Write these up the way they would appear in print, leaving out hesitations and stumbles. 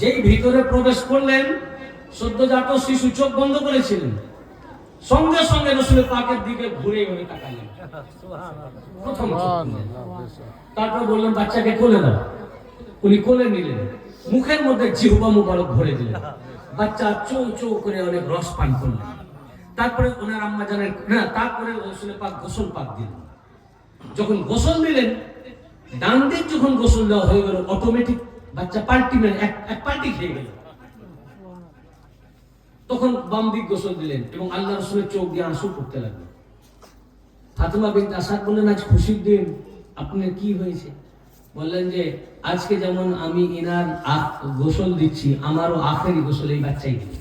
যেই ভিতরে প্রবেশ করলেন, সদ্যজাত শিশু চোখ বন্ধ করেছিলেন, সঙ্গে সঙ্গে রাসূল পাকের দিকে ঘুরে ঘুরে তাকালেন। প্রথম তারপর বললেন বাচ্চাকে কোলে দাও। উনি কোলে নিলেন, মুখের মধ্যে জিহ্বা মুবারক ভরে দিলেন, বাচ্চা চৌ চৌ করে অনেক রস পান করলেন। তারপরে ওনার আম্মা জানেন না, তারপরে রাসূল পাক গোসল পাক দিলেন। যখন গোসল দিলেন, ডান দিক যখন গোসল দেওয়া হয়ে গেল, অটোমেটিক বাচ্চা পাল্টি মেরে এক পাল্টি খেয়ে গেল। তখন বাম দিক গোসল দিলেন এবং আল্লাহ রাসূলের চোখ দিয়ে আঁসু পড়তে লাগলো। ফাতেমা বিনত আসাদ বললেন, আজ খুশির দিন, আপনার কি হয়েছে? বললেন যে আজকে যেমন আমি এনার গোসল দিচ্ছি, আমারও আখেরি গোসল এই বাচ্চাই দিবে,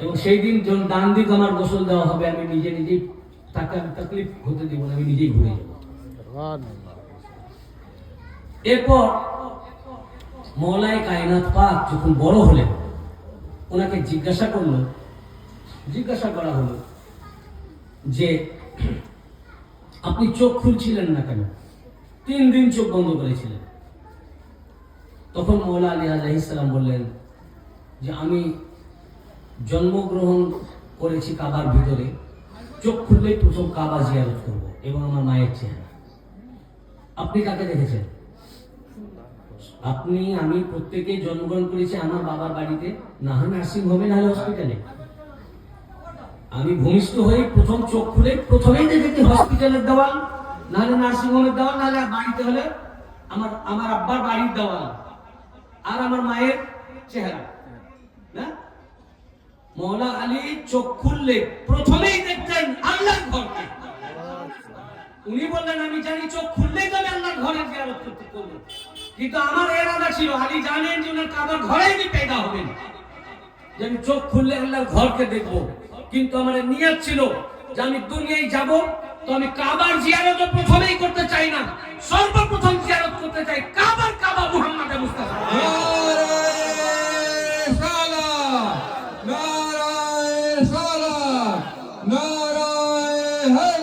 এবং সেই দিন যখন ডান দিক আমার গোসল দেওয়া হবে, আমি নিজেই তাকে তাকলিফ হতে দিব না, আমি নিজেই ঘুরে যাব। এরপর মওলায়ে কায়নাত পাক যখন বড় হলেন, ওনাকে জিজ্ঞাসা করা হলো যে আপনি চোখ খুলছিলেন না কেন? 3 দিন চোখ বন্ধ করেছিলেন। তখন মওলা আলী আলাইহিস সালাম বললেন যে আমি জন্মগ্রহণ করেছি কাবার ভিতরে, চোখ খুললেই প্রথম কাবা জিয়ারত করব এবং আমার মায়ের চেহারা। আপনি কাকে দেখেছেন? আমি প্রত্যেকে জন্মগ্রহণ করেছি আমার বাবার বাড়িতে, না হয় নার্সিং হোমে, না হলে হসপিটালে। আমি ভূমিষ্ঠ হয়ে প্রথম চোখ খুলে প্রথমেই দেখেছি হসপিটালের দেওয়াল, না হলে নার্সিং হোমের দেওয়াল, না হলে বাড়িতে হলে আমার আব্বার বাড়ির দেওয়াল আর আমার মায়ের চেহারা। না, মওলা আলী চোখ খুললে প্রথমেই দেখতেন আল্লাহর ঘরকে। উনি বললেন আমি জানি চোখ খুললেই তো আমি আল্লাহর ঘরের জিয়ারত করতে করব, কিন্তু আমার ইরাদা ছিল, আলী জানেন যে ওনার কাবার ঘরেই পেদা হবেন, যে আমি চোখ খুললে আল্লাহর ঘরকে দেখব। কিন্তু আমার নিয়ত ছিল যে আমি দুনিয়ায় যাব, তো আমি কাবার জিয়ারত প্রথমেই করতে চাই না, সর্বপ্রথম জিয়ারত করতে চাই কাবা মুহাম্মদ মুস্তাফা। নারায়ে সালাত, নারায়ে সালাত, নারায়ে